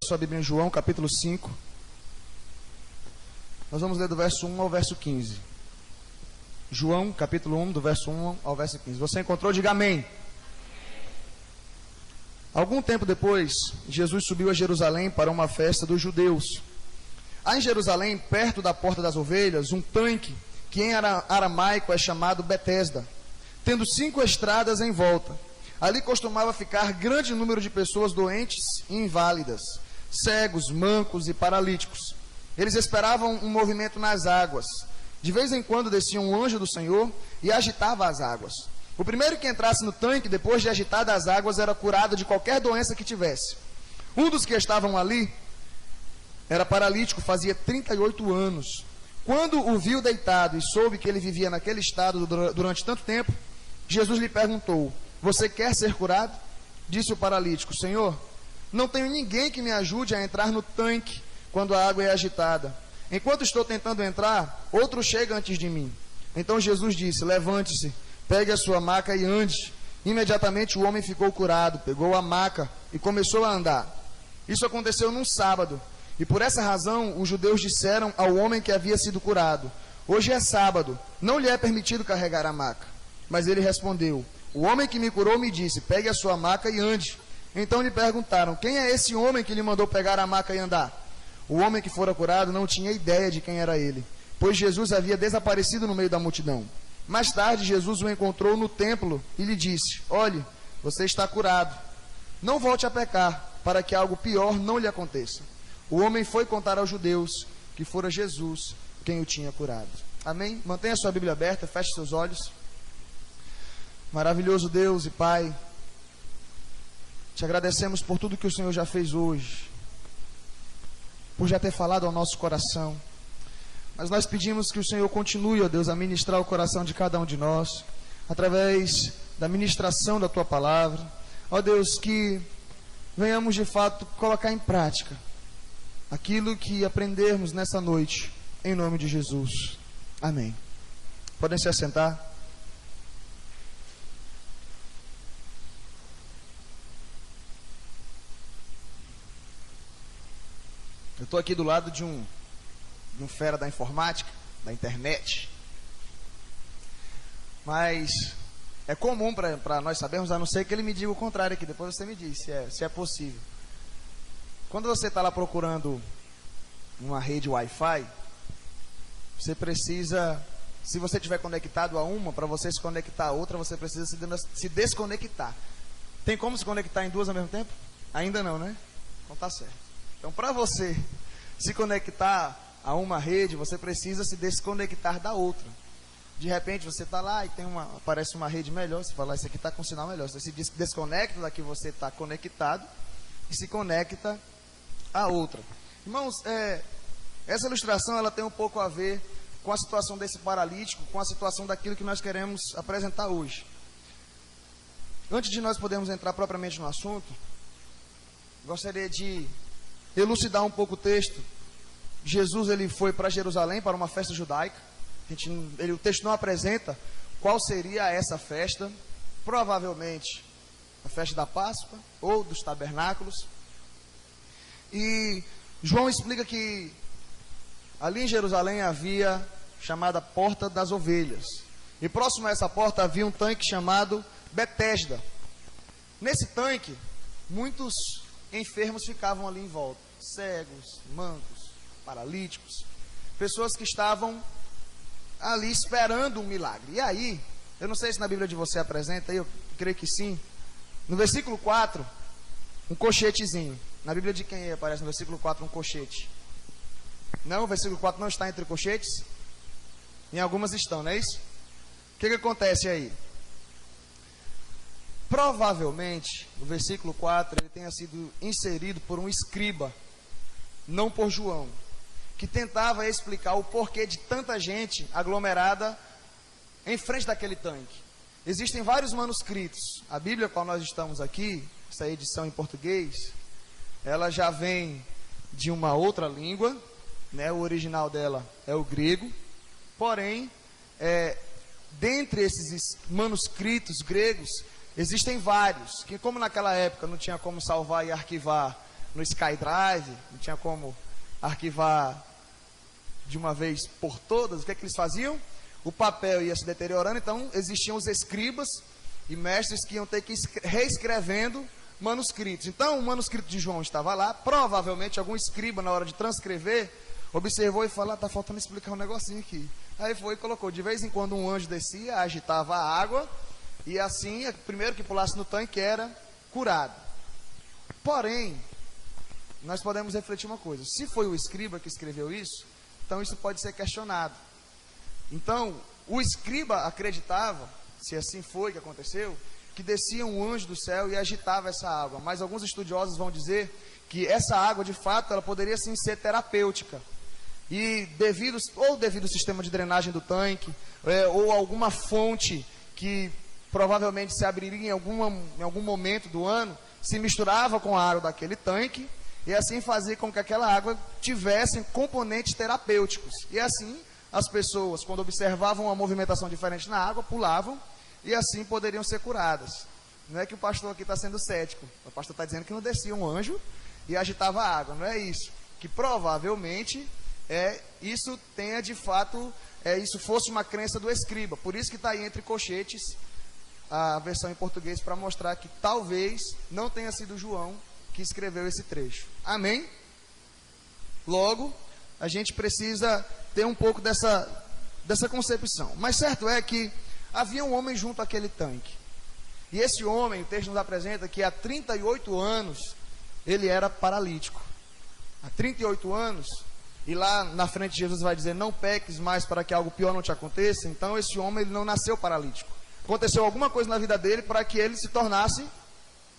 Sua Bíblia em João, capítulo 5. Nós vamos ler do verso 1 ao verso 15. João, capítulo 1, do verso 1 ao verso 15. Você encontrou? Diga amém. Algum tempo depois, Jesus subiu a Jerusalém para uma festa dos judeus. Há em Jerusalém, perto da Porta das Ovelhas, um tanque, que em aramaico é chamado Betesda, tendo 5 estradas em volta. Ali costumava ficar grande número de pessoas doentes e inválidas, cegos, mancos e paralíticos. Eles esperavam um movimento nas águas. De vez em quando descia um anjo do Senhor e agitava as águas. O primeiro que entrasse no tanque, depois de agitadas as águas, era curado de qualquer doença que tivesse. Um dos que estavam ali era paralítico, fazia 38 anos. Quando o viu deitado e soube que ele vivia naquele estado durante tanto tempo, Jesus lhe perguntou: você quer ser curado? Disse o paralítico: Senhor, não tenho ninguém que me ajude a entrar no tanque quando a água é agitada. Enquanto estou tentando entrar, outro chega antes de mim. Então Jesus disse: levante-se, pegue a sua maca e ande. Imediatamente o homem ficou curado, pegou a maca e começou a andar. Isso aconteceu num sábado, e por essa razão os judeus disseram ao homem que havia sido curado: hoje é sábado, não lhe é permitido carregar a maca. Mas ele respondeu: o homem que me curou me disse: pegue a sua maca e ande. Então lhe perguntaram: quem é esse homem que lhe mandou pegar a maca e andar? O homem que fora curado não tinha ideia de quem era ele, pois Jesus havia desaparecido no meio da multidão. Mais tarde, Jesus o encontrou no templo e lhe disse: olhe, você está curado. Não volte a pecar, para que algo pior não lhe aconteça. O homem foi contar aos judeus que fora Jesus quem o tinha curado. Amém? Mantenha a sua Bíblia aberta, feche seus olhos. Maravilhoso Deus e Pai, te agradecemos por tudo que o Senhor já fez hoje, por já ter falado ao nosso coração. Mas nós pedimos que o Senhor continue, ó Deus, a ministrar o coração de cada um de nós, através da ministração da Tua palavra. Ó Deus, que venhamos de fato colocar em prática aquilo que aprendermos nessa noite, em nome de Jesus. Amém. Podem se assentar. Eu estou aqui do lado de um fera da informática, da internet. Mas é comum para nós sabermos, a não ser que ele me diga o contrário aqui. Depois você me diz se é possível. Quando você está lá procurando uma rede Wi-Fi, você precisa, se você estiver conectado a uma, para você se conectar a outra, você precisa se desconectar. Tem como se conectar em duas ao mesmo tempo? Ainda não, né? Então tá certo. Então, para você se conectar a uma rede, você precisa se desconectar da outra. De repente, você está lá e aparece uma rede melhor, você fala: isso aqui está com sinal melhor. Você se desconecta da que você está conectado e se conecta a outra. Irmãos, essa ilustração ela tem um pouco a ver com a situação desse paralítico, com a situação daquilo que nós queremos apresentar hoje. Antes de nós podermos entrar propriamente no assunto, gostaria de elucidar um pouco o texto. Jesus ele foi para Jerusalém para uma festa judaica. O texto não apresenta qual seria essa festa. Provavelmente a festa da Páscoa ou dos tabernáculos. E João explica que ali em Jerusalém havia chamada Porta das Ovelhas. E próximo a essa porta havia um tanque chamado Betesda. Nesse tanque, muitos enfermos ficavam ali em volta, cegos, mancos, paralíticos, pessoas que estavam ali esperando um milagre. E aí, eu não sei se na Bíblia de você apresenta, eu creio que sim, no versículo 4, um colchetezinho. Na Bíblia de quem aparece no versículo 4 um colchete? Não, o versículo 4 não está entre colchetes? Em algumas estão, não é isso? O que acontece aí? Provavelmente, o versículo 4 ele tenha sido inserido por um escriba, não por João, que tentava explicar o porquê de tanta gente aglomerada em frente daquele tanque. Existem vários manuscritos. A Bíblia com a qual nós estamos aqui, essa edição em português, ela já vem de uma outra língua, né? O original dela é o grego. Porém, dentre esses manuscritos gregos, existem vários, que como naquela época não tinha como salvar e arquivar no SkyDrive, não tinha como arquivar de uma vez por todas. O que é que eles faziam? O papel ia se deteriorando, então existiam os escribas e mestres que iam ter que ir reescrevendo manuscritos. Então o manuscrito de João estava lá, provavelmente algum escriba na hora de transcrever observou e falou: está faltando explicar um negocinho aqui. Aí foi e colocou: de vez em quando um anjo descia, agitava a água, e assim, o primeiro que pulasse no tanque era curado. Porém, nós podemos refletir uma coisa: se foi o escriba que escreveu isso, então isso pode ser questionado. Então, o escriba acreditava, se assim foi que aconteceu, que descia um anjo do céu e agitava essa água. Mas alguns estudiosos vão dizer que essa água, de fato, ela poderia sim ser terapêutica. E devido ao sistema de drenagem do tanque, ou alguma fonte que provavelmente se abriria em algum momento do ano, se misturava com a água daquele tanque, e assim fazia com que aquela água tivesse componentes terapêuticos. E assim, as pessoas, quando observavam uma movimentação diferente na água, pulavam, e assim poderiam ser curadas. Não é que o pastor aqui está sendo cético. O pastor está dizendo que não descia um anjo e agitava a água. Não é isso. Que provavelmente isso tenha de fato, isso fosse uma crença do escriba. Por isso que está aí entre colchetes a versão em português, para mostrar que talvez não tenha sido João que escreveu esse trecho. Amém? Logo, a gente precisa ter um pouco dessa concepção. Mas certo é que havia um homem junto àquele tanque. E esse homem, o texto nos apresenta que há 38 anos ele era paralítico. Há 38 anos, e lá na frente Jesus vai dizer: não peques mais para que algo pior não te aconteça. Então esse homem, ele não nasceu paralítico. Aconteceu alguma coisa na vida dele para que ele se tornasse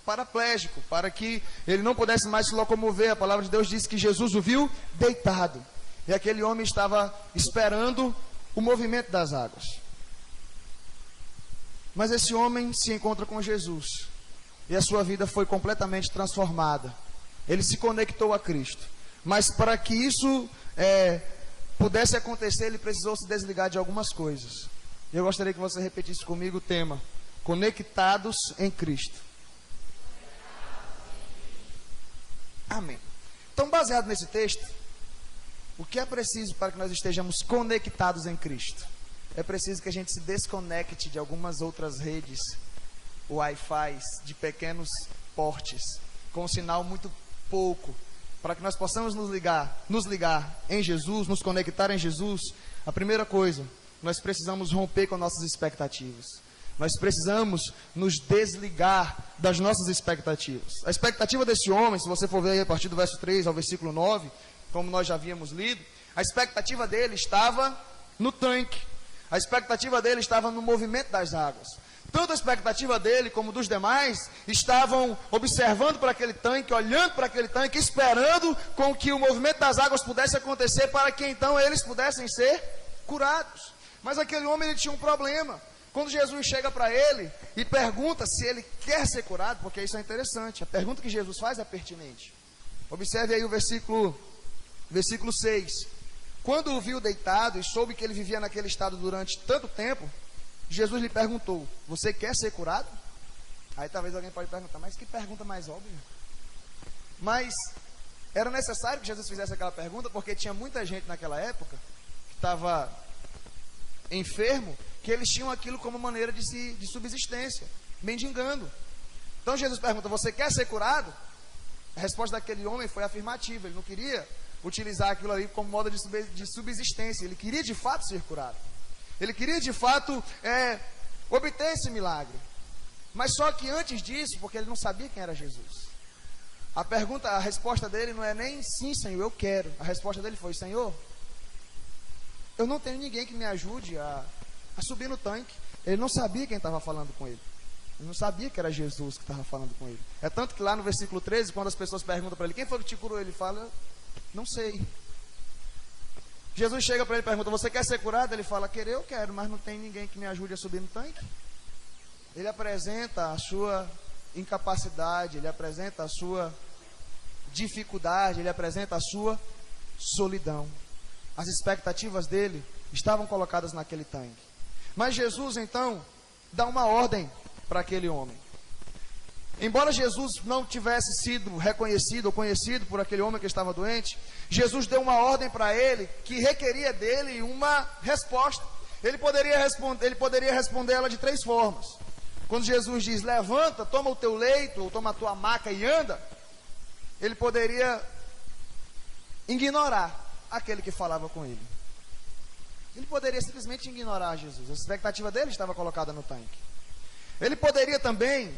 paraplégico, para que ele não pudesse mais se locomover. A palavra de Deus diz que Jesus o viu deitado. E aquele homem estava esperando o movimento das águas. Mas esse homem se encontra com Jesus. E a sua vida foi completamente transformada. Ele se conectou a Cristo. Mas para que isso pudesse acontecer, ele precisou se desligar de algumas coisas. Eu gostaria que você repetisse comigo o tema: conectados em Cristo. Amém. Então, baseado nesse texto, o que é preciso para que nós estejamos conectados em Cristo? É preciso que a gente se desconecte de algumas outras redes Wi-Fi de pequenos portes, com um sinal muito pouco, para que nós possamos nos ligar em Jesus, nos conectar em Jesus. A primeira coisa, nós precisamos romper com nossas expectativas. Nós precisamos nos desligar das nossas expectativas. A expectativa desse homem, se você for ver aí a partir do verso 3 ao versículo 9, como nós já havíamos lido, a expectativa dele estava no tanque. A expectativa dele estava no movimento das águas. Tanto a expectativa dele como dos demais estavam observando para aquele tanque, olhando para aquele tanque, esperando com que o movimento das águas pudesse acontecer, para que então eles pudessem ser curados. Mas aquele homem, ele tinha um problema. Quando Jesus chega para ele e pergunta se ele quer ser curado, porque isso é interessante, a pergunta que Jesus faz é pertinente. Observe aí o versículo 6. Quando o viu deitado e soube que ele vivia naquele estado durante tanto tempo, Jesus lhe perguntou: você quer ser curado? Aí talvez alguém pode perguntar: mas que pergunta mais óbvia? Mas era necessário que Jesus fizesse aquela pergunta, porque tinha muita gente naquela época que estava enfermo, que eles tinham aquilo como maneira de subsistência, mendigando. Então Jesus pergunta: você quer ser curado? A resposta daquele homem foi afirmativa. Ele não queria utilizar aquilo ali como modo de subsistência. Ele queria de fato ser curado. Ele queria de fato obter esse milagre. Mas só que antes disso, porque ele não sabia quem era Jesus, a resposta dele não é nem sim, Senhor, eu quero. A resposta dele foi: Senhor, eu não tenho ninguém que me ajude a subir no tanque. Ele não sabia quem estava falando com ele. Ele não sabia que era Jesus que estava falando com ele. É tanto que lá no versículo 13, quando as pessoas perguntam para ele: quem foi que te curou? Ele fala: não sei. Jesus chega para ele e pergunta: você quer ser curado? Ele fala: querer eu quero, mas não tem ninguém que me ajude a subir no tanque. Ele apresenta a sua incapacidade, ele apresenta a sua dificuldade, ele apresenta a sua solidão. As expectativas dele estavam colocadas naquele tanque. Mas Jesus então dá uma ordem para aquele homem. Embora Jesus não tivesse sido reconhecido ou conhecido por aquele homem que estava doente, Jesus deu uma ordem para ele que requeria dele uma resposta. Ele poderia responder ela de 3 formas. Quando Jesus diz, levanta, toma o teu leito, ou toma a tua maca e anda, ele poderia ignorar aquele que falava com ele. Ele poderia simplesmente ignorar Jesus. A expectativa dele estava colocada no tanque. Ele poderia também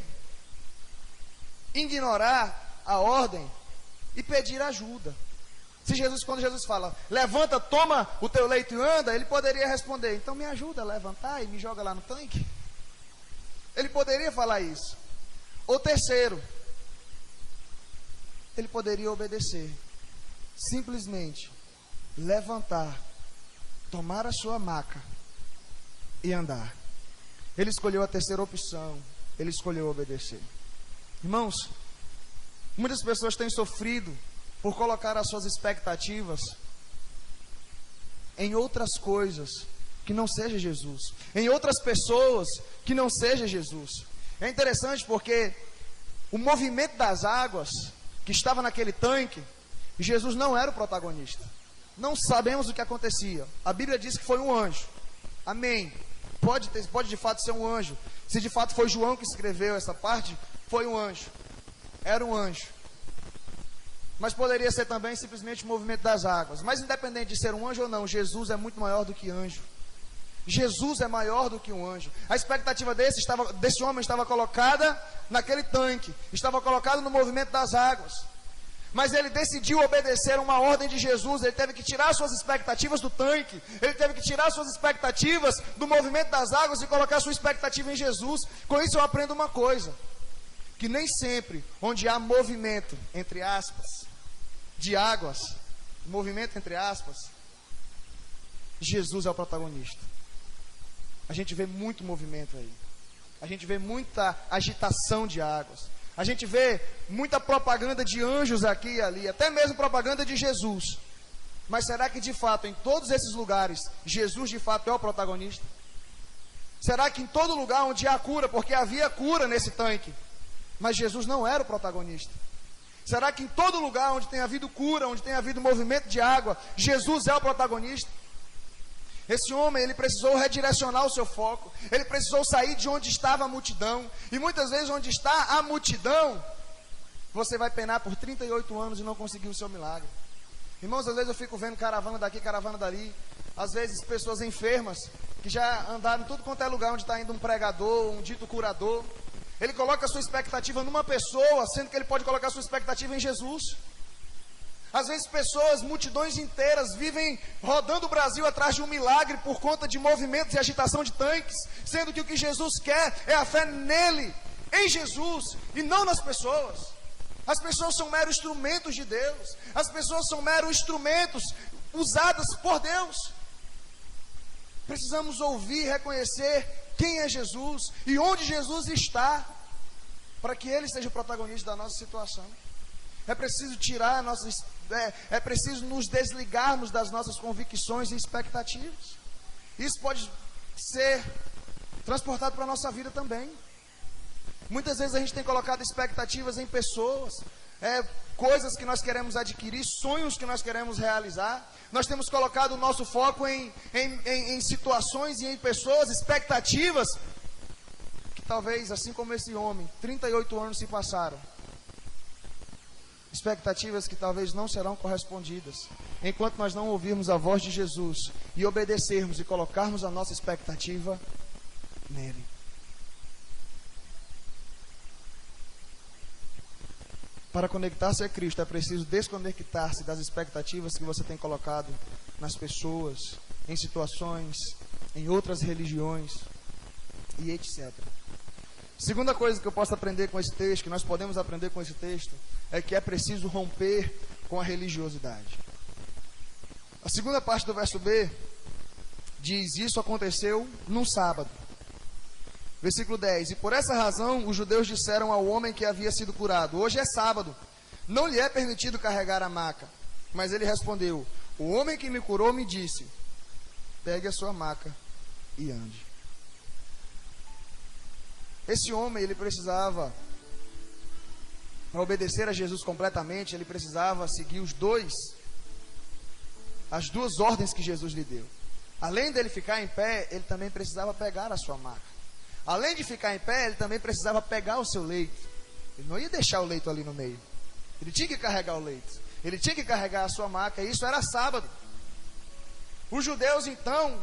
ignorar a ordem e pedir ajuda. Quando Jesus fala, levanta, toma o teu leito e anda, ele poderia responder, então me ajuda a levantar e me joga lá no tanque. Ele poderia falar isso. Ou terceiro, ele poderia obedecer. Simplesmente levantar, tomar a sua maca e andar. Ele escolheu a terceira opção. Ele escolheu obedecer. Irmãos, muitas pessoas têm sofrido por colocar as suas expectativas em outras coisas que não seja Jesus, em outras pessoas que não seja Jesus. É interessante porque o movimento das águas que estava naquele tanque, Jesus não era o protagonista. Não sabemos o que acontecia. A Bíblia diz que foi um anjo. Amém. Pode de fato ser um anjo. Se de fato foi João que escreveu essa parte, foi um anjo. Era um anjo. Mas poderia ser também simplesmente o movimento das águas. Mas independente de ser um anjo ou não, Jesus é muito maior do que anjo. Jesus é maior do que um anjo. A expectativa desse homem estava colocada naquele tanque. Estava colocada no movimento das águas. Mas ele decidiu obedecer uma ordem de Jesus. Ele teve que tirar suas expectativas do tanque. Ele teve que tirar suas expectativas do movimento das águas e colocar sua expectativa em Jesus. Com isso eu aprendo uma coisa: que nem sempre onde há movimento, entre aspas, de águas, movimento entre aspas, Jesus é o protagonista. A gente vê muito movimento aí. A gente vê muita agitação de águas. A gente vê muita propaganda de anjos aqui e ali, até mesmo propaganda de Jesus. Mas será que de fato, em todos esses lugares, Jesus de fato é o protagonista? Será que em todo lugar onde há cura, porque havia cura nesse tanque, mas Jesus não era o protagonista? Será que em todo lugar onde tem havido cura, onde tem havido movimento de água, Jesus é o protagonista? Esse homem, ele precisou redirecionar o seu foco. Ele precisou sair de onde estava a multidão. E muitas vezes onde está a multidão, você vai penar por 38 anos e não conseguir o seu milagre. Irmãos, às vezes eu fico vendo caravana daqui, caravana dali. Às vezes pessoas enfermas, que já andaram em tudo quanto é lugar onde está indo um pregador, um dito curador. Ele coloca a sua expectativa numa pessoa, sendo que ele pode colocar a sua expectativa em Jesus. Às vezes pessoas, multidões inteiras, vivem rodando o Brasil atrás de um milagre por conta de movimentos e agitação de tanques, sendo que o que Jesus quer é a fé nele, em Jesus, e não nas pessoas. As pessoas são meros instrumentos de Deus. As pessoas são meros instrumentos usados por Deus. Precisamos ouvir e reconhecer quem é Jesus e onde Jesus está, para que Ele seja o protagonista da nossa situação. É preciso tirar é preciso nos desligarmos das nossas convicções e expectativas. Isso pode ser transportado para a nossa vida também. Muitas vezes a gente tem colocado expectativas em pessoas, coisas que nós queremos adquirir, sonhos que nós queremos realizar. Nós temos colocado o nosso foco em situações e em pessoas, expectativas que talvez, assim como esse homem, 38 anos se passaram. Expectativas que talvez não serão correspondidas, enquanto nós não ouvirmos a voz de Jesus e obedecermos e colocarmos a nossa expectativa nele. Para conectar-se a Cristo, é preciso desconectar-se das expectativas que você tem colocado nas pessoas, em situações, em outras religiões e etc. Segunda coisa que eu posso aprender com esse texto, que nós podemos aprender com esse texto, é que é preciso romper com a religiosidade. A segunda parte do verso B diz: isso aconteceu num sábado. Versículo 10: e por essa razão os judeus disseram ao homem que havia sido curado: hoje é sábado, não lhe é permitido carregar a maca. Mas ele respondeu: o homem que me curou me disse: pegue a sua maca e ande. Esse homem, ele precisava para obedecer a Jesus completamente, ele precisava seguir as duas ordens que Jesus lhe deu. Além dele ficar em pé, ele também precisava pegar a sua maca. Além de ficar em pé, ele também precisava pegar o seu leito. Ele não ia deixar o leito ali no meio. Ele tinha que carregar o leito. Ele tinha que carregar a sua maca, e isso era sábado. Os judeus então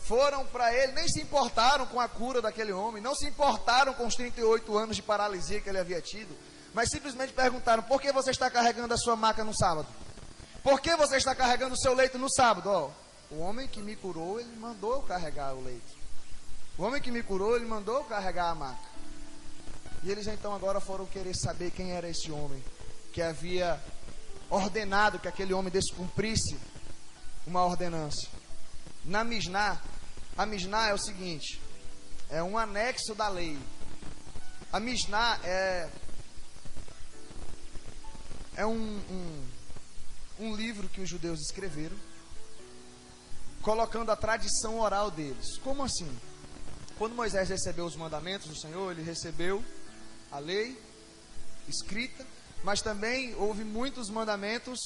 foram para ele, nem se importaram com a cura daquele homem, não se importaram com os 38 anos de paralisia que ele havia tido, mas simplesmente perguntaram: por que você está carregando a sua maca no sábado? Por que você está carregando o seu leito no sábado? Ó, o homem que me curou, ele mandou eu carregar o leito. O homem que me curou, ele mandou eu carregar a maca. E eles então agora foram querer saber quem era esse homem que havia ordenado que aquele homem descumprisse uma ordenança. Na Misná, a Misná é o seguinte: é um anexo da lei. A Misná é um livro que os judeus escreveram, colocando a tradição oral deles. Como assim? Quando Moisés recebeu os mandamentos do Senhor, ele recebeu a lei escrita, mas também houve muitos mandamentos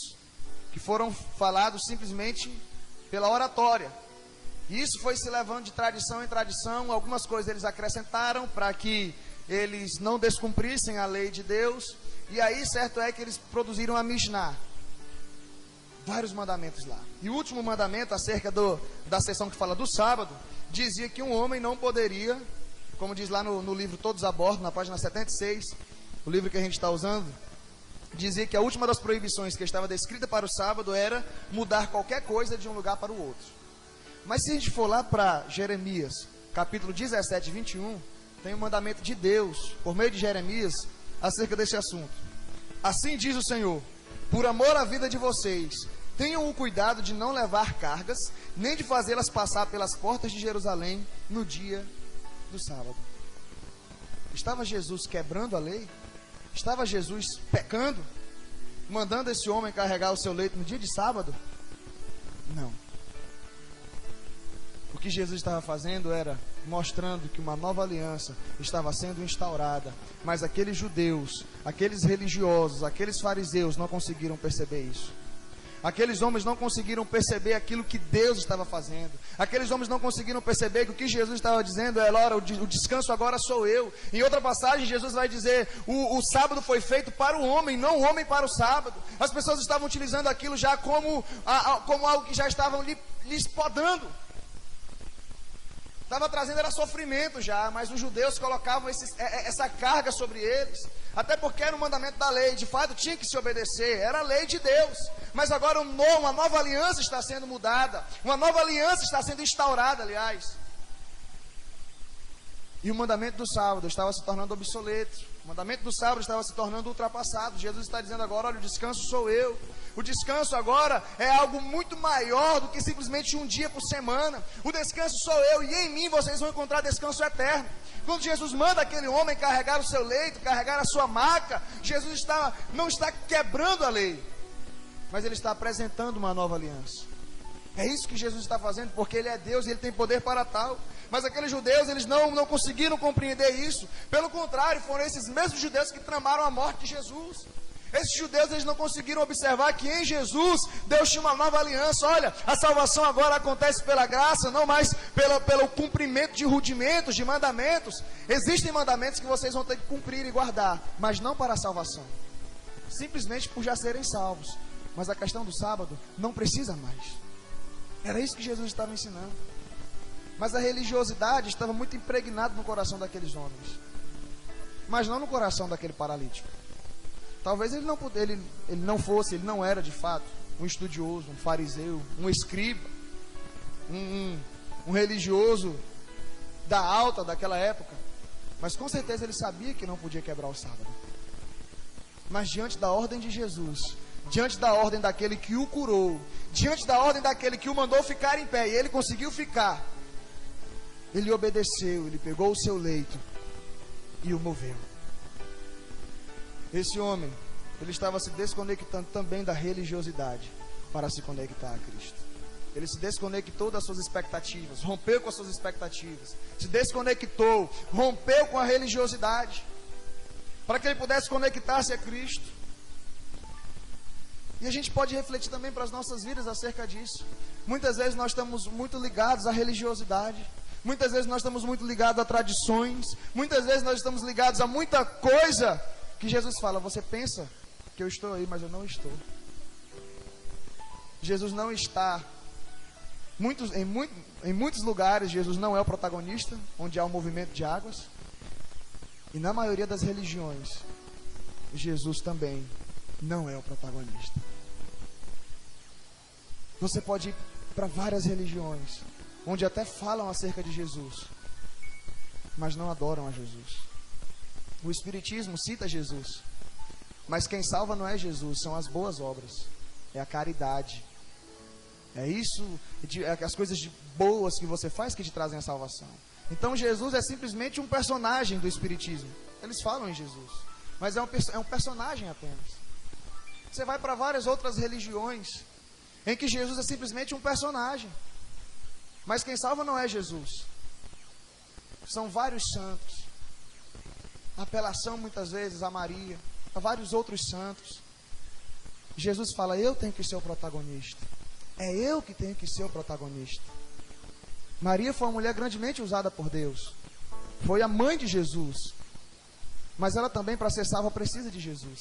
que foram falados simplesmente pela oratória. E isso foi se levando de tradição em tradição. Algumas coisas eles acrescentaram para que eles não descumprissem a lei de Deus. E aí, certo é que eles produziram a Misná. Vários mandamentos lá. E o último mandamento, acerca da seção que fala do sábado, dizia que um homem não poderia, como diz lá no livro Todos a Bordo, na página 76, o livro que a gente está usando, dizia que a última das proibições que estava descrita para o sábado era mudar qualquer coisa de um lugar para o outro. Mas se a gente for lá para Jeremias, capítulo 17, 21, tem um mandamento de Deus, por meio de Jeremias, acerca desse assunto. Assim diz o Senhor: por amor à vida de vocês, tenham o cuidado de não levar cargas, nem de fazê-las passar pelas portas de Jerusalém no dia do sábado. Estava Jesus quebrando a lei? Estava Jesus pecando, mandando esse homem carregar o seu leito no dia de sábado? Não. O que Jesus estava fazendo era mostrando que uma nova aliança estava sendo instaurada, mas aqueles judeus, aqueles religiosos, aqueles fariseus não conseguiram perceber isso. Aqueles homens não conseguiram perceber aquilo que Deus estava fazendo. Aqueles homens não conseguiram perceber que o que Jesus estava dizendo é: ora, o descanso agora sou eu. Em outra passagem, Jesus vai dizer: o sábado foi feito para o homem, não o homem para o sábado. As pessoas estavam utilizando aquilo já como algo que já estavam lhes podando. Estava trazendo era sofrimento já, mas os judeus colocavam essa carga sobre eles, até porque era um mandamento da lei, de fato tinha que se obedecer, era a lei de Deus. Mas agora uma nova aliança está sendo mudada, uma nova aliança está sendo instaurada, aliás. E o mandamento do sábado estava se tornando obsoleto. O mandamento do sábado estava se tornando ultrapassado. Jesus está dizendo agora: olha, o descanso sou eu. O descanso agora é algo muito maior do que simplesmente um dia por semana. O descanso sou eu, e em mim vocês vão encontrar descanso eterno. Quando Jesus manda aquele homem carregar o seu leito, carregar a sua maca, Jesus não está quebrando a lei, mas ele está apresentando uma nova aliança. É isso que Jesus está fazendo, porque ele é Deus e ele tem poder para tal. Mas aqueles judeus, eles não conseguiram compreender isso. Pelo contrário, foram esses mesmos judeus que tramaram a morte de Jesus. Esses judeus, eles não conseguiram observar que em Jesus Deus tinha uma nova aliança. Olha, a salvação agora acontece pela graça, não mais pelo cumprimento de rudimentos, de mandamentos. Existem mandamentos que vocês vão ter que cumprir e guardar, mas não para a salvação, simplesmente por já serem salvos. Mas a questão do sábado não precisa mais. Era isso que Jesus estava ensinando. Mas a religiosidade estava muito impregnada no coração daqueles homens, mas não no coração daquele paralítico. Talvez ele não era de fato um estudioso, um fariseu, um escriba, um religioso da alta daquela época, mas com certeza ele sabia que não podia quebrar o sábado. Mas diante da ordem de Jesus, diante da ordem daquele que o curou, diante da ordem daquele que o mandou ficar em pé, e ele conseguiu ficar, ele obedeceu, ele pegou o seu leito e o moveu. Esse homem, ele estava se desconectando também da religiosidade para se conectar a Cristo. Ele se desconectou das suas expectativas, rompeu com as suas expectativas, se desconectou, rompeu com a religiosidade, para que ele pudesse conectar-se a Cristo. E a gente pode refletir também para as nossas vidas acerca disso. Muitas vezes nós estamos muito ligados à religiosidade. Muitas vezes nós estamos muito ligados a tradições. Muitas vezes nós estamos ligados a muita coisa que Jesus fala: você pensa que eu estou aí, mas eu não estou. Jesus não está. Em muitos lugares, Jesus não é o protagonista, onde há um movimento de águas. E na maioria das religiões, Jesus também não é o protagonista. Você pode ir para várias religiões, onde até falam acerca de Jesus, mas não adoram a Jesus. O Espiritismo cita Jesus, mas quem salva não é Jesus, são as boas obras, é a caridade. É isso, as coisas boas que você faz que te trazem a salvação. Então Jesus é simplesmente um personagem do Espiritismo. Eles falam em Jesus, mas é um personagem apenas. Você vai para várias outras religiões, em que Jesus é simplesmente um personagem, mas quem salva não é Jesus. São vários santos. Apelação muitas vezes a Maria, a vários outros santos. Jesus fala: eu tenho que ser o protagonista. É eu que tenho que ser o protagonista. Maria foi uma mulher grandemente usada por Deus. Foi a mãe de Jesus. Mas ela também, para ser salva, precisa de Jesus.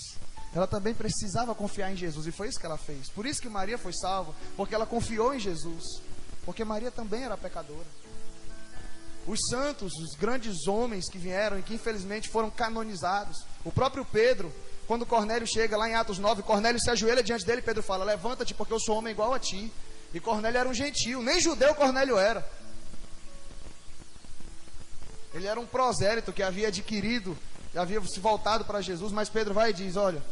Ela também precisava confiar em Jesus. E foi isso que ela fez. Por isso que Maria foi salva. Porque ela confiou em Jesus. Porque Maria também era pecadora. Os santos, os grandes homens que vieram e que infelizmente foram canonizados. O próprio Pedro, quando Cornélio chega lá em Atos 9, Cornélio se ajoelha diante dele, Pedro fala: levanta-te, porque eu sou homem igual a ti. E Cornélio era um gentio, nem judeu Cornélio era. Ele era um prosélito que havia adquirido, havia se voltado para Jesus, mas Pedro vai e diz: olha,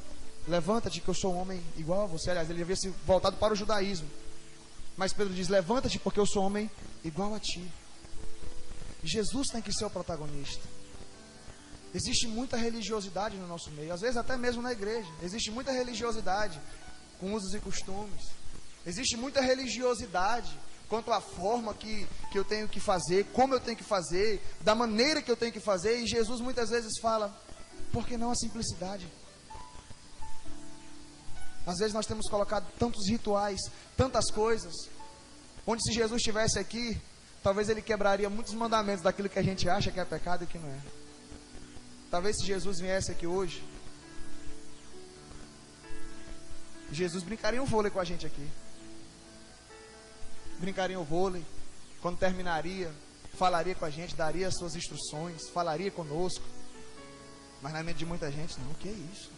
levanta-te, que eu sou um homem igual a você. Aliás, ele havia se voltado para o judaísmo, mas Pedro diz: levanta-te, porque eu sou homem igual a ti. Jesus tem que ser o protagonista. Existe muita religiosidade no nosso meio, às vezes até mesmo na igreja. Existe muita religiosidade com usos e costumes. Existe muita religiosidade quanto à forma que eu tenho que fazer, como eu tenho que fazer, da maneira que eu tenho que fazer. E Jesus muitas vezes fala: por que não a simplicidade? Às vezes nós temos colocado tantos rituais, tantas coisas, onde se Jesus estivesse aqui, talvez ele quebraria muitos mandamentos daquilo que a gente acha que é pecado e que não é. Talvez se Jesus viesse aqui hoje, Jesus brincaria um vôlei com a gente aqui. Brincaria um vôlei. Quando terminaria, falaria com a gente, daria as suas instruções, falaria conosco. Mas na mente de muita gente, não, o que é isso?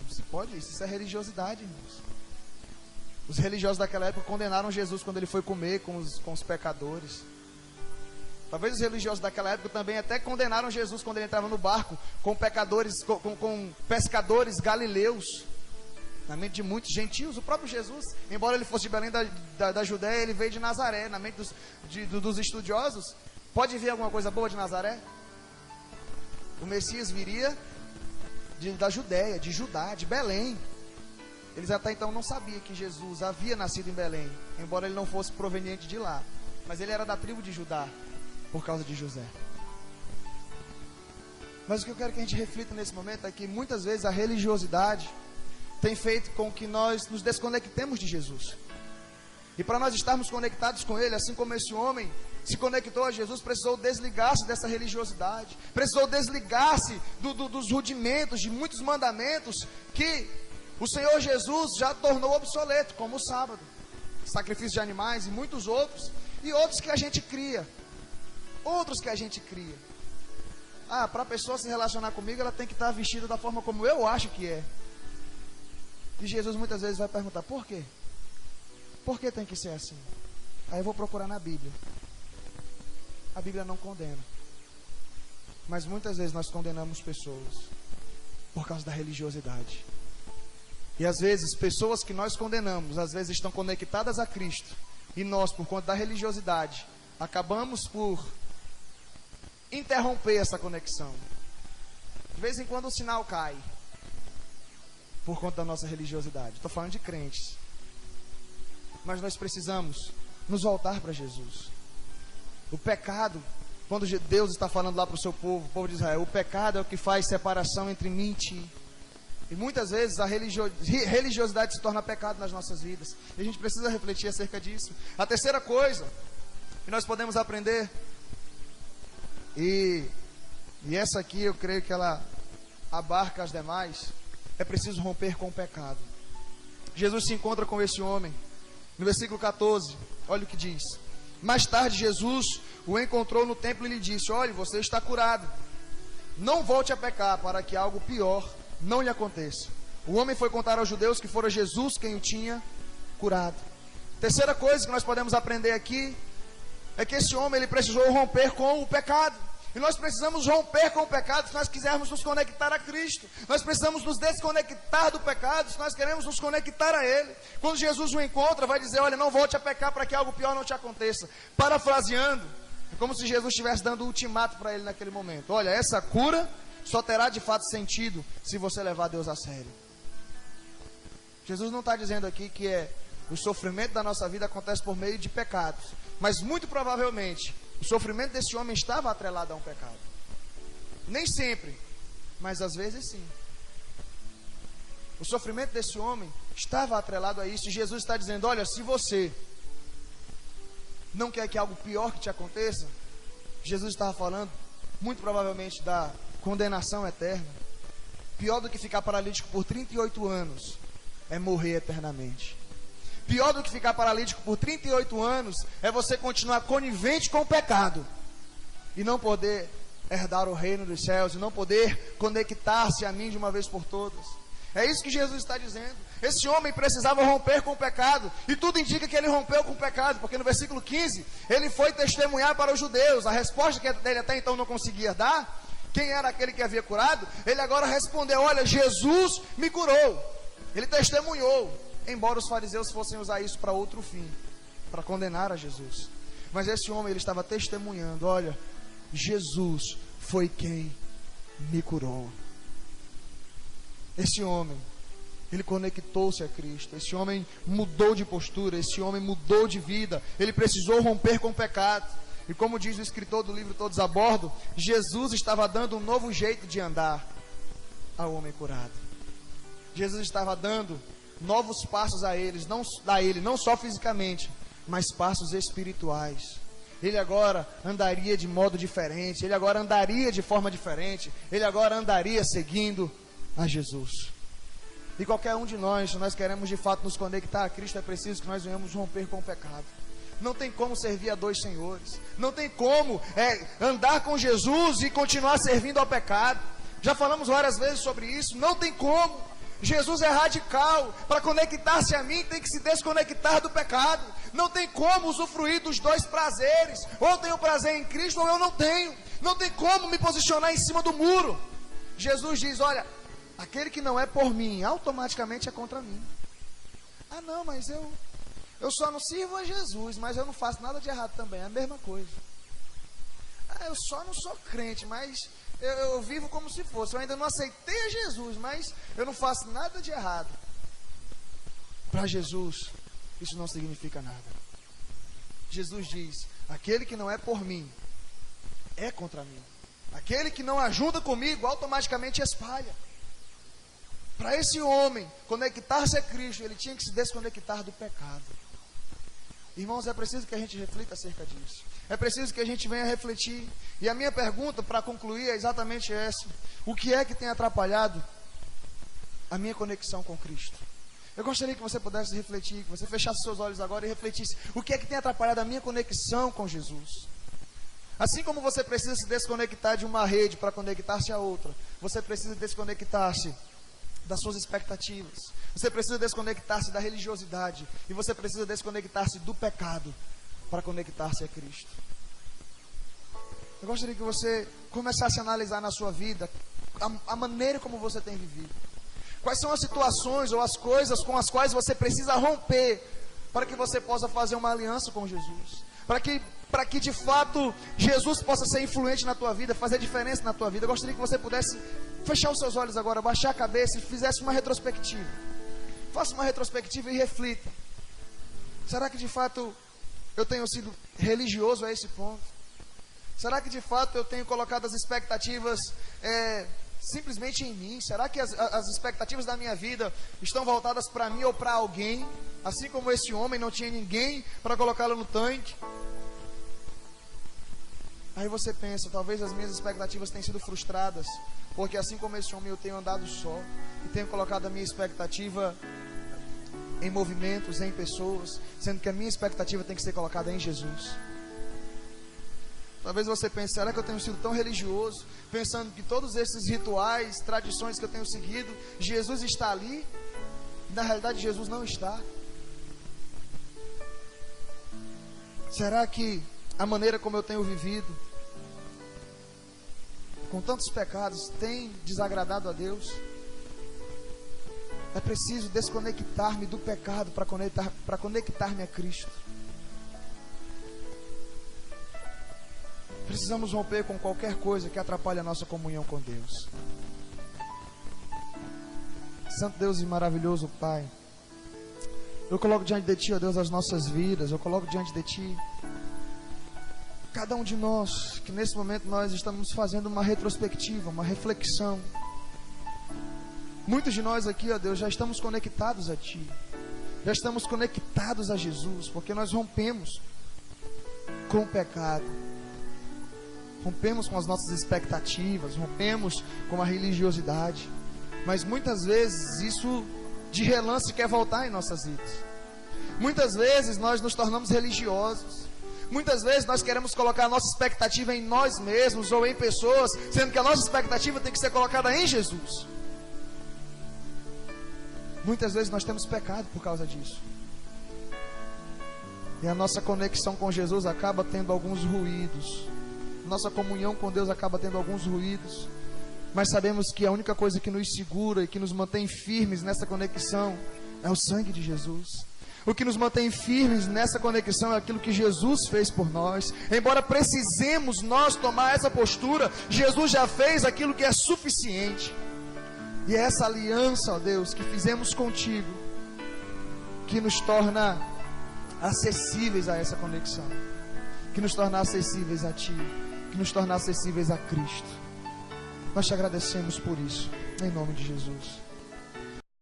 Não se pode isso é religiosidade, irmãos. Os religiosos daquela época condenaram Jesus quando ele foi comer com os pecadores. Talvez os religiosos daquela época também até condenaram Jesus quando ele entrava no barco com pecadores, com pescadores galileus. Na mente de muitos gentios, o próprio Jesus, embora ele fosse de Belém da Judéia, ele veio de Nazaré. Na mente dos estudiosos, pode vir alguma coisa boa de Nazaré? O Messias viria da Judéia, de Judá, de Belém. Eles até então não sabiam que Jesus havia nascido em Belém, embora ele não fosse proveniente de lá, mas ele era da tribo de Judá, por causa de José. Mas o que eu quero que a gente reflita nesse momento é que muitas vezes a religiosidade tem feito com que nós nos desconectemos de Jesus. E para nós estarmos conectados com Ele, assim como esse homem se conectou a Jesus, precisou desligar-se dessa religiosidade, precisou desligar-se dos rudimentos, de muitos mandamentos que o Senhor Jesus já tornou obsoleto, como o sábado, sacrifício de animais e muitos outros, e outros que a gente cria. Para a pessoa se relacionar comigo, ela tem que estar vestida da forma como eu acho que é. E Jesus muitas vezes vai perguntar: por quê? Por que tem que ser assim? Aí eu vou procurar na Bíblia. A Bíblia não condena, mas muitas vezes nós condenamos pessoas por causa da religiosidade. E às vezes pessoas que nós condenamos, às vezes estão conectadas a Cristo, e nós, por conta da religiosidade, acabamos por interromper essa conexão. De vez em quando o sinal cai por conta da nossa religiosidade. Estou falando de crentes. Mas nós precisamos nos voltar para Jesus. O pecado Quando Deus está falando lá para o seu povo, o povo de Israel, o pecado é o que faz separação entre mim e ti. E muitas vezes a religiosidade se torna pecado nas nossas vidas. E a gente precisa refletir acerca disso. A terceira coisa que nós podemos aprender, e essa aqui eu creio que ela abarca as demais, é preciso romper com o pecado. Jesus se encontra com esse homem. No versículo 14, olha o que diz. Mais tarde Jesus o encontrou no templo e lhe disse: olhe, você está curado. Não volte a pecar, para que algo pior não lhe aconteça. O homem foi contar aos judeus que fora Jesus quem o tinha curado. Terceira coisa que nós podemos aprender aqui é que esse homem, ele precisou romper com o pecado. E nós precisamos romper com o pecado se nós quisermos nos conectar a Cristo. Nós precisamos nos desconectar do pecado se nós queremos nos conectar a Ele. Quando Jesus o encontra, vai dizer: olha, não volte a pecar para que algo pior não te aconteça. Parafraseando, é como se Jesus estivesse dando um ultimato para ele naquele momento. Olha, essa cura só terá de fato sentido se você levar Deus a sério. Jesus não está dizendo aqui que o sofrimento da nossa vida acontece por meio de pecados, mas muito provavelmente o sofrimento desse homem estava atrelado a um pecado. Nem sempre, mas às vezes sim. O sofrimento desse homem estava atrelado a isso. E Jesus está dizendo: olha, se você não quer que algo pior que te aconteça, Jesus estava falando muito provavelmente da condenação eterna. Pior do que ficar paralítico por 38 anos é morrer eternamente. Pior do que ficar paralítico por 38 anos é você continuar conivente com o pecado e não poder herdar o reino dos céus, e não poder conectar-se a mim de uma vez por todas. É isso que Jesus está dizendo. Esse homem precisava romper com o pecado, e tudo indica que ele rompeu com o pecado, porque no versículo 15, ele foi testemunhar para os judeus. A resposta que ele até então não conseguia dar, quem era aquele que havia curado, ele agora respondeu: olha, Jesus me curou. Ele testemunhou, embora os fariseus fossem usar isso para outro fim, para condenar a Jesus. Mas esse homem, ele estava testemunhando: olha, Jesus foi quem me curou. Esse homem, ele conectou-se a Cristo. Esse homem mudou de postura. Esse homem mudou de vida. Ele precisou romper com o pecado. E como diz o escritor do livro Todos a Bordo, Jesus estava dando um novo jeito de andar ao homem curado. Jesus estava dando novos passos a ele, não só fisicamente, mas passos espirituais. Ele agora andaria de modo diferente. Ele agora andaria de forma diferente. Ele agora andaria seguindo a Jesus. E qualquer um de nós, se nós queremos de fato nos conectar a Cristo, é preciso que nós venhamos romper com o pecado. Não tem como servir a dois senhores. Não tem como andar com Jesus e continuar servindo ao pecado. Já falamos várias vezes sobre isso. Não tem como. Jesus é radical. Para conectar-se a mim, tem que se desconectar do pecado. Não tem como usufruir dos dois prazeres. Ou eu tenho prazer em Cristo, ou eu não tenho. Não tem como me posicionar em cima do muro. Jesus diz: olha, aquele que não é por mim, automaticamente é contra mim. Ah não, mas eu só não sirvo a Jesus, mas eu não faço nada de errado também. É a mesma coisa. Ah, eu só não sou crente, mas eu vivo como se fosse. Eu ainda não aceitei a Jesus, mas eu não faço nada de errado. Para Jesus, isso não significa nada. Jesus diz: aquele que não é por mim, é contra mim. Aquele que não ajuda comigo, automaticamente espalha. Para esse homem conectar-se a Cristo, ele tinha que se desconectar do pecado. Irmãos, é preciso que a gente reflita acerca disso. É preciso que a gente venha refletir. E a minha pergunta para concluir é exatamente essa: o que é que tem atrapalhado a minha conexão com Cristo? Eu gostaria que você pudesse refletir, que você fechasse seus olhos agora e refletisse: o que é que tem atrapalhado a minha conexão com Jesus? Assim como você precisa se desconectar de uma rede para conectar-se a outra, você precisa desconectar-se das suas expectativas. Você precisa desconectar-se da religiosidade. E você precisa desconectar-se do pecado para conectar-se a Cristo. Eu gostaria que você começasse a analisar na sua vida a maneira como você tem vivido. Quais são as situações ou as coisas com as quais você precisa romper para que você possa fazer uma aliança com Jesus. Para que de fato Jesus possa ser influente na tua vida, fazer diferença na tua vida. Eu gostaria que você pudesse fechar os seus olhos agora, baixar a cabeça e fizesse uma retrospectiva. Faça uma retrospectiva e reflita: será que de fato eu tenho sido religioso a esse ponto? Será que de fato eu tenho colocado as expectativas simplesmente em mim? Será que as expectativas da minha vida estão voltadas para mim ou para alguém? Assim como esse homem não tinha ninguém para colocá-lo no tanque. Aí você pensa, talvez as minhas expectativas tenham sido frustradas, porque assim como esse homem eu tenho andado só e tenho colocado a minha expectativa em movimentos, em pessoas, sendo que a minha expectativa tem que ser colocada em Jesus. Talvez você pense, será que eu tenho sido tão religioso, pensando que todos esses rituais, tradições que eu tenho seguido, Jesus está ali? Na realidade Jesus não está. Será que a maneira como eu tenho vivido, com tantos pecados, tem desagradado a Deus? É preciso desconectar-me do pecado para conectar-me a Cristo. Precisamos romper com qualquer coisa que atrapalhe a nossa comunhão com Deus. Santo Deus e maravilhoso Pai, eu coloco diante de Ti, ó Deus, as nossas vidas. Eu coloco diante de Ti cada um de nós, que nesse momento nós estamos fazendo uma retrospectiva, uma reflexão. Muitos de nós aqui, ó Deus, já estamos conectados a Ti, já estamos conectados a Jesus, porque nós rompemos com o pecado, rompemos com as nossas expectativas, rompemos com a religiosidade. Mas muitas vezes isso de relance quer voltar em nossas vidas. Muitas vezes nós nos tornamos religiosos. Muitas vezes nós queremos colocar a nossa expectativa em nós mesmos ou em pessoas, sendo que a nossa expectativa tem que ser colocada em Jesus. Muitas vezes nós temos pecado por causa disso. E a nossa conexão com Jesus acaba tendo alguns ruídos. Nossa comunhão com Deus acaba tendo alguns ruídos. Mas sabemos que a única coisa que nos segura e que nos mantém firmes nessa conexão é o sangue de Jesus. O que nos mantém firmes nessa conexão é aquilo que Jesus fez por nós. Embora precisemos nós tomar essa postura, Jesus já fez aquilo que é suficiente. E é essa aliança, ó Deus, que fizemos contigo, que nos torna acessíveis a essa conexão, que nos torna acessíveis a Ti, que nos torna acessíveis a Cristo. Nós te agradecemos por isso, em nome de Jesus.